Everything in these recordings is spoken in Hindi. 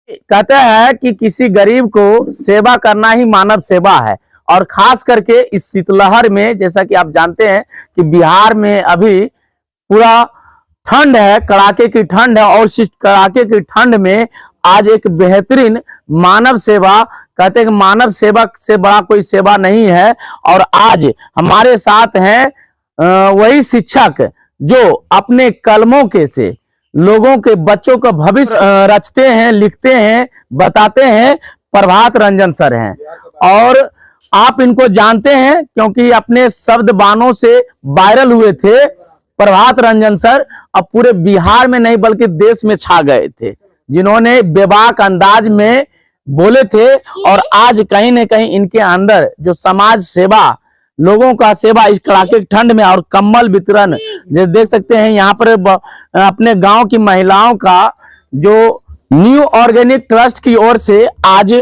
कहते हैं कि किसी गरीब को सेवा करना ही मानव सेवा है। और खास करके इस शीतलहर में, जैसा कि आप जानते हैं कि बिहार में अभी पूरा ठंड है, कड़ाके की ठंड है, और इस कड़ाके की ठंड में आज एक बेहतरीन मानव सेवा, कहते हैं कि मानव सेवा से बड़ा कोई सेवा नहीं है। और आज हमारे साथ हैं वही शिक्षक जो अपने कलमों के से लोगों के बच्चों का भविष्य रचते हैं, लिखते हैं, बताते हैं। प्रभात रंजन सर हैं और आप इनको जानते हैं क्योंकि अपने शब्द बाणों से वायरल हुए थे। प्रभात रंजन सर अब पूरे बिहार में नहीं बल्कि देश में छा गए थे, जिन्होंने बेबाक अंदाज में बोले थे। और आज कहीं न कहीं इनके अंदर जो समाज सेवा, लोगों का सेवा इस कड़ाके की ठंड में, और कम्बल वितरण जैसे देख सकते हैं यहाँ पर अपने गांव की महिलाओं का जो न्यू ऑर्गेनिक ट्रस्ट की ओर से आज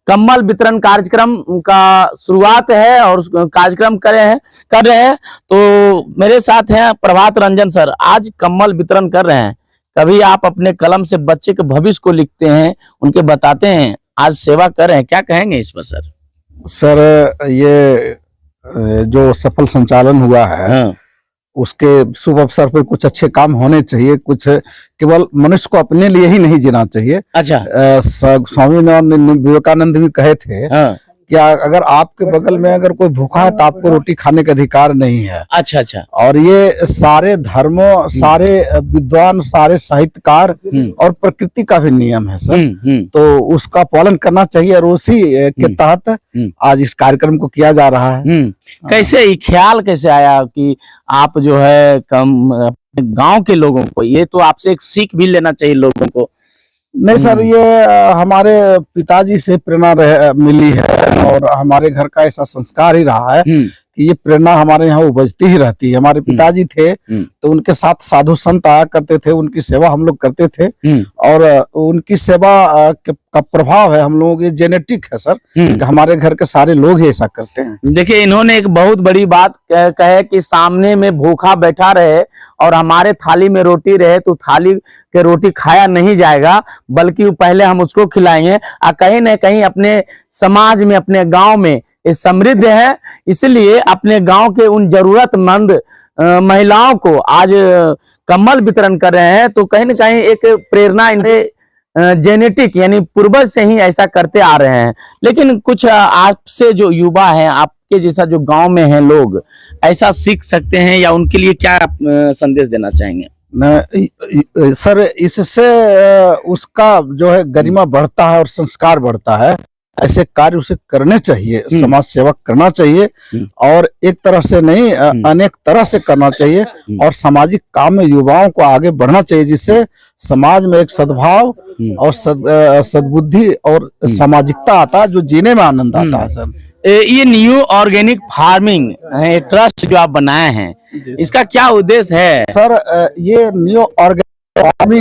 कम्बल वितरण कार्यक्रम का शुरुआत है और कार्यक्रम कर रहे हैं। तो मेरे साथ हैं प्रभात रंजन सर, आज कम्बल वितरण कर रहे हैं। कभी आप अपने कलम से बच्चे के भविष्य को लिखते हैं, उनके बताते हैं, आज सेवा कर रहे हैं, क्या कहेंगे इस पर सर? सर ये जो सफल संचालन हुआ है उसके शुभ अवसर पर कुछ अच्छे काम होने चाहिए। कुछ केवल मनुष्य को अपने लिए ही नहीं जीना चाहिए। अच्छा, स्वामी विवेकानंद भी कहे थे कि अगर आपके बगल में अगर कोई भूखा है तो आपको रोटी खाने का अधिकार नहीं है। अच्छा अच्छा। और ये सारे धर्मों, सारे विद्वान, सारे साहित्यकार और प्रकृति का भी नियम है सर। तो उसका पालन करना चाहिए और उसी के तहत आज इस कार्यक्रम को किया जा रहा है। कैसे ये ख्याल कैसे आया कि आप जो है गांव के लोगों को, ये तो आपसे एक सीख भी लेना चाहिए लोगों को? नहीं सर, ये हमारे पिताजी से प्रेरणा मिली है और हमारे घर का ऐसा संस्कार ही रहा है कि ये प्रेरणा हमारे यहाँ उपजती ही रहती है। हमारे पिताजी थे तो उनके साथ साधु संत आया करते थे, उनकी सेवा हम लोग करते थे और उनकी सेवा का प्रभाव है हम लोगों की, जेनेटिक है सर कि हमारे घर के सारे लोग ही ऐसा करते हैं। देखिए, इन्होंने एक बहुत बड़ी बात कहे कि सामने में भूखा बैठा रहे और हमारे थाली में रोटी रहे तो थाली के रोटी खाया नहीं जाएगा, बल्कि पहले हम उसको खिलाएंगे। और कहीं न कहीं अपने समाज में, अपने गांव में ये समृद्ध है, इसलिए अपने गांव के उन जरूरतमंद महिलाओं को आज कम्बल वितरण कर रहे हैं। तो कहीं न कहीं एक प्रेरणा इन्हें जेनेटिक यानी पूर्वज से ही ऐसा करते आ रहे हैं। लेकिन कुछ आपसे जो युवा हैं, आपके जैसा जो गांव में हैं लोग, ऐसा सीख सकते हैं या उनके लिए क्या संदेश देना चाहेंगे? सर, इससे उसका जो है गरिमा बढ़ता है और संस्कार बढ़ता है। ऐसे कार्य उसे करने चाहिए, समाज सेवा करना चाहिए और एक तरह से नहीं अनेक तरह से करना चाहिए और सामाजिक काम में युवाओं को आगे बढ़ना चाहिए, जिससे समाज में एक सद्भाव और सद्बुद्धि और सामाजिकता आता है, जो जीने में आनंद आता है सर। ये न्यू ऑर्गेनिक फार्मिंग ट्रस्ट जो आप बनाए हैं, इसका क्या उद्देश्य है सर? ये न्यू ऑर्गेनिक फार्मिंग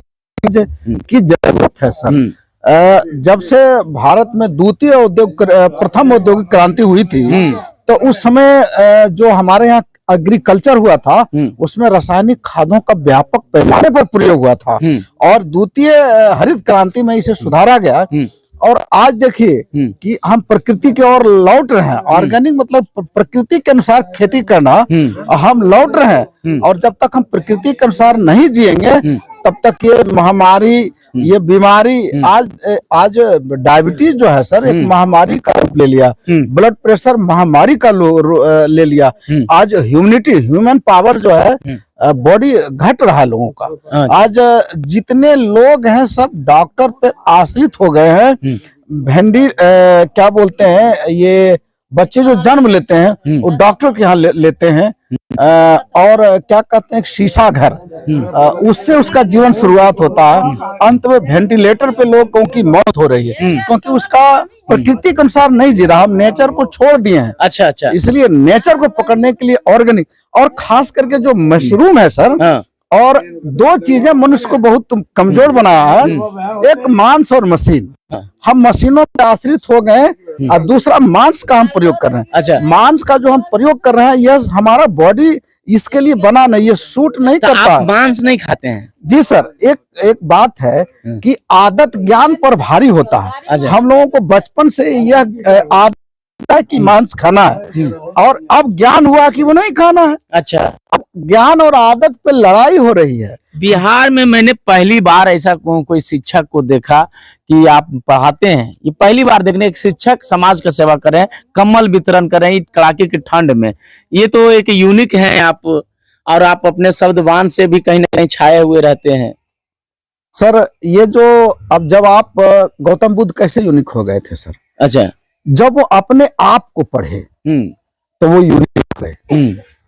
की जरूरत है सर। जब से भारत में प्रथम औद्योगिक क्रांति हुई थी तो उस समय जो हमारे यहाँ एग्रीकल्चर हुआ था उसमें रासायनिक खादों का व्यापक पैमाने पर प्रयोग हुआ था और द्वितीय हरित क्रांति में इसे सुधारा गया। और आज देखिए कि हम प्रकृति की ओर लौट रहे हैं। ऑर्गेनिक मतलब प्रकृति के अनुसार खेती करना, हम लौट रहे हैं। और जब तक हम प्रकृति के अनुसार नहीं जिएंगे तब तक ये महामारी, ये बीमारी, आज डायबिटीज जो है सर एक महामारी का रूप ले लिया, ब्लड प्रेशर महामारी का ले लिया। आज ह्यूमन पावर जो है बॉडी घट रहा है लोगों का। आज जितने लोग हैं सब डॉक्टर पे आश्रित हो गए हैं। क्या बोलते हैं, ये बच्चे जो जन्म लेते हैं वो डॉक्टर के यहाँ लेते हैं और क्या कहते हैं शीशा घर, उससे उसका जीवन शुरुआत होता है। अंत में वेंटिलेटर पे लोगों की मौत हो रही है क्योंकि उसका प्रकृति के अनुसार नहीं जी रहा, हम नेचर को छोड़ दिए हैं। अच्छा अच्छा। इसलिए नेचर को पकड़ने के लिए ऑर्गेनिक और खास करके जो मशरूम है सर, और दो चीजें मनुष्य को बहुत कमजोर बनाया है, एक मांस और मशीन। हम मशीनों पर आश्रित हो गए और दूसरा मांस का हम प्रयोग कर रहे हैं। अच्छा। मांस का जो हम प्रयोग कर रहे हैं यह हमारा बॉडी इसके लिए बना नहीं, ये सूट नहीं तो करता आप है। मांस नहीं खाते हैं? जी सर, एक बात है कि आदत ज्ञान पर भारी होता है। अच्छा। हम लोगों को बचपन से यह आदत है कि मांस खाना है, और अब ज्ञान हुआ कि वो नहीं खाना है। अच्छा। अब ज्ञान और आदत पे लड़ाई हो रही है। बिहार में मैंने पहली बार ऐसा कोई शिक्षक को देखा कि आप पढ़ाते हैं। ये पहली बार देखने, एक शिक्षक समाज का सेवा कर रहे हैं, कम्बल वितरण कर रहे हैं कड़ाके की ठंड में। ये तो एक यूनिक है आप, और आप अपने शब्दवान से भी कहीं ना कहीं छाए हुए रहते हैं। सर ये जो अब जब आप गौतम बुद्ध कैसे यूनिक हो गए थे सर? अच्छा। जब वो अपने आप को पढ़े तो वो यूनिक हो गए।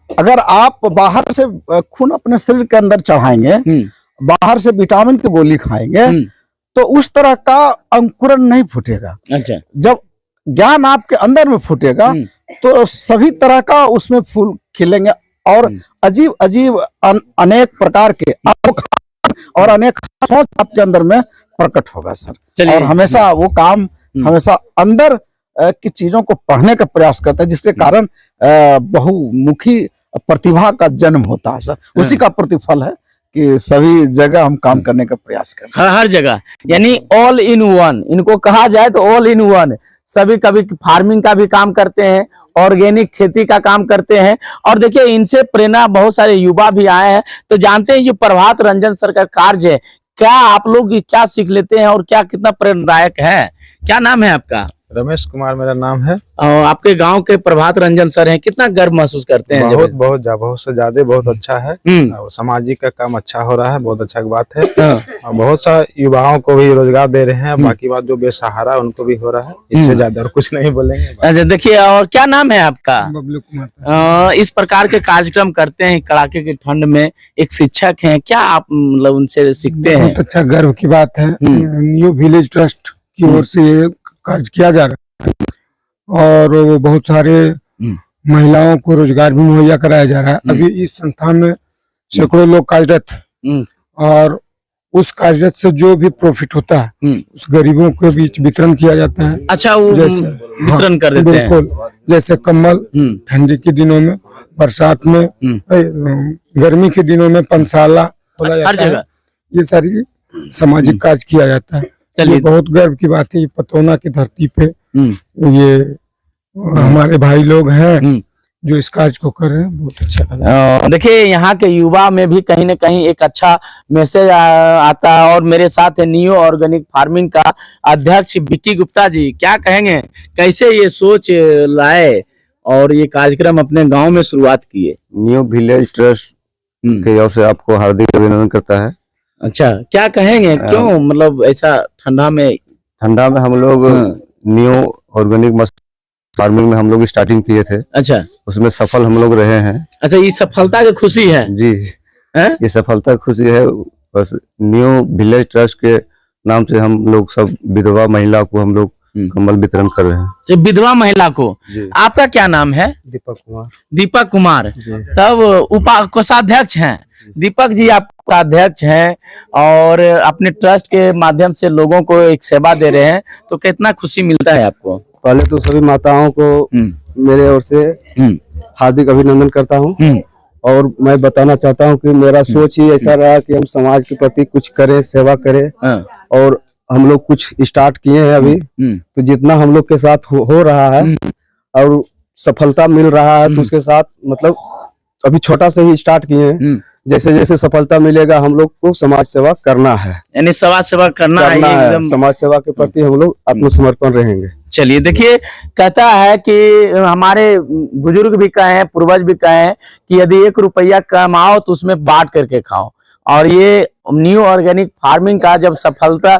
अगर आप बाहर से खून अपने शरीर के अंदर चढ़ाएंगे, बाहर से विटामिन की गोली खाएंगे, तो उस तरह का अंकुरन नहीं फूटेगा। अच्छा। जब ज्ञान आपके अंदर में फूटेगा तो सभी तरह का उसमें फूल खिलेंगे, और अजीब अजीब अनेक प्रकार के और अनेक सोच आपके अंदर में प्रकट होगा सर। और हमेशा वो काम हमेशा अंदर की चीजों को पढ़ने का प्रयास करता है, जिसके कारण बहुमुखी प्रतिभा का जन्म होता है सर। उसी का प्रतिफल है कि सभी जगह हम काम करने का प्रयास करते हैं। हर जगह, यानी ऑल इन वन इनको कहा जाए तो ऑल इन वन। सभी कभी फार्मिंग का भी काम करते हैं, ऑर्गेनिक खेती का काम करते हैं, और देखिए इनसे प्रेरणा बहुत सारे युवा भी आए हैं। तो जानते हैं जो प्रभात रंजन सर का कार्य है, क्या आप लोग क्या सीख लेते हैं और क्या कितना प्रेरणादायक है? क्या नाम है आपका? रमेश कुमार मेरा नाम है। आपके गांव के प्रभात रंजन सर हैं, कितना गर्व महसूस करते हैं? बहुत से ज्यादा बहुत अच्छा है। और सामाजिक का काम अच्छा हो रहा है, बहुत अच्छा की बात है। और बहुत सा युवाओं को भी रोजगार दे रहे हैं। बाकी बात जो बेसहारा उनको भी हो रहा है, इससे ज्यादा और कुछ नहीं बोलेंगे। अच्छा देखिए, और क्या नाम है आपका? बबलू कुमार। इस प्रकार के कार्यक्रम करते हैं कड़ाके की ठंड में, एक शिक्षक हैं, क्या आप मतलब उनसे सीखते हैं? बहुत अच्छा गर्व की बात है। न्यू विलेज ट्रस्ट की ओर से ये कार्य किया जा रहा है, और वो बहुत सारे महिलाओं को रोजगार भी मुहैया कराया जा रहा है। अभी इस संस्थान में सैकड़ों लोग कार्यरत हैं, और उस कार्यरत से जो भी प्रॉफिट होता है उस गरीबों के बीच वितरण किया जाता है। अच्छा, वो जैसे वितरण कर देते हैं? बिल्कुल, जैसे कम्बल ठंडी के दिनों में, बरसात में, गर्मी के दिनों में पंसाला खोला जाता है। ये सारी सामाजिक कार्य किया जाता है। ये बहुत गर्व की बात है। ये पतौना की धरती पे ये हमारे भाई लोग हैं जो इस कार्य को कर रहे हैं, बहुत अच्छा लगा। देखिए यहाँ के युवा में भी कहीं ना कहीं एक अच्छा मैसेज आता है। और मेरे साथ है न्यू ऑर्गेनिक फार्मिंग का अध्यक्ष विक्की गुप्ता जी। क्या कहेंगे, कैसे ये सोच लाए और ये कार्यक्रम अपने गांव में शुरुआत किए? न्यू विलेज ट्रस्ट की ओर से आपको हार्दिक अभिनंदन करता है। अच्छा, क्या कहेंगे, क्यों मतलब ऐसा ठंडा में हम लोग न्यू ऑर्गेनिक फार्मिंग में हम लोग स्टार्टिंग किए थे। अच्छा, उसमें सफल हम लोग रहे हैं। अच्छा, ये सफलता की खुशी है जी है? ये सफलता की खुशी है। बस न्यू विलेज ट्रस्ट के नाम से हम लोग सब विधवा महिला को हम लोग कम्बल वितरण कर रहे हैं। विधवा महिला को। आपका क्या नाम है? दीपक कुमार। दीपक कुमार, तब कोषाध्यक्ष हैं। दीपक जी आपका अध्यक्ष हैं और अपने ट्रस्ट के माध्यम से लोगों को एक सेवा दे रहे हैं, तो कितना खुशी मिलता है आपको? पहले तो सभी माताओं को मेरे ओर से हार्दिक अभिनंदन करता हूँ। और मैं बताना चाहता हूँ कि मेरा सोच ही ऐसा रहा कि हम समाज के प्रति कुछ करें, सेवा करें। और हम लोग कुछ स्टार्ट किए हैं अभी, तो जितना हम लोग के साथ हो रहा है और सफलता मिल रहा है, तो उसके साथ मतलब अभी छोटा से ही स्टार्ट किए हैं। जैसे जैसे सफलता मिलेगा हम लोग को समाज सेवा करना है, यानी समाज सेवा करना है एकदम। समाज सेवा के प्रति हम लोग आत्मसमर्पण रहेंगे। चलिए देखिए, कहता है कि हमारे बुजुर्ग भी कहे हैं, पूर्वज भी कहे हैं कि यदि 1 रुपया कमाओ तो उसमें बांट करके खाओ। और ये न्यू ऑर्गेनिक फार्मिंग का जब सफलता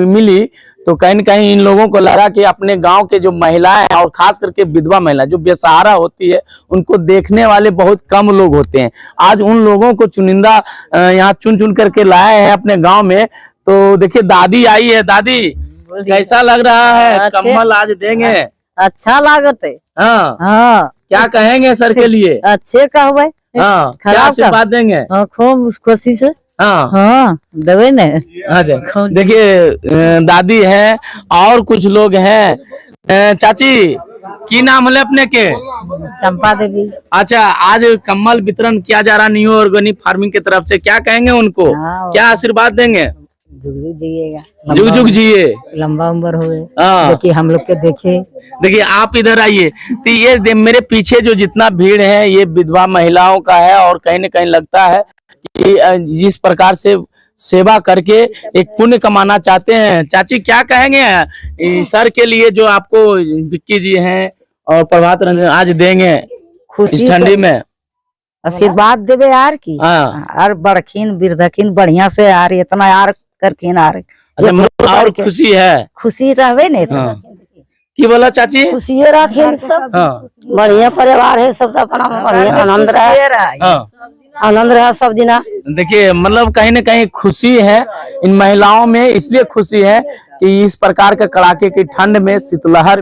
मिली, तो कहीं न कहीं इन लोगों को लगा कि अपने गांव के जो महिलाएं और खास करके विधवा महिला जो बेसहारा होती है, उनको देखने वाले बहुत कम लोग होते हैं। आज उन लोगों को चुनिंदा यहाँ चुन करके लाए हैं अपने गांव में। तो देखिए दादी आई है। दादी, कैसा लग रहा है? कम्बल आज देंगे। अच्छा लागत है। हाँ, हाँ, क्या कहेंगे सर के लिए? अच्छे कहबे। हाँ, क्या आशीर्वाद देंगे? खूब खुशी से। हाँ हाँ, देवे ने। अच्छा, देखिए दादी है और कुछ लोग हैं। चाची, की नाम है अपने के? चंपा देवी। अच्छा, आज कम्बल वितरण किया जा रहा न्यू ऑर्गेनिक फार्मिंग की तरफ से, क्या कहेंगे उनको? हाँ। क्या आशीर्वाद देंगे? दिएगा, जुग जुग जिए, लंबा उम्र हुए, हाँ। देखिए हम लोग के देखे। देखिए आप इधर आइए, तो ये मेरे पीछे जो जितना भीड़ है ये विधवा महिलाओं का है, और कहीं न कहीं लगता है कि जिस प्रकार से सेवा करके एक पुण्य कमाना चाहते हैं। चाची क्या कहेंगे सर के लिए, जो आपको विक्की जी हैं और प्रभात रंजन आज देंगे खुशी इस ठंडी में? आशीर्वाद देवे यार की। हाँ। और बड़खीन वृद्धखीन बढ़िया से यार इतना यार करखीन यार। अच्छा, मतलब और खुशी है? खुशी रहवे नहीं हाँ। की बोला चाची? खुशी रखे सब। हाँ। बढ़िया परिवार है सब, अपना बढ़िया आनंद रहे। हाँ। आनंद रहा सब दिना। देखिए मतलब कहीं न कहीं खुशी है इन महिलाओं में, इसलिए खुशी है कि इस प्रकार के कड़ाके की ठंड में शीतलहर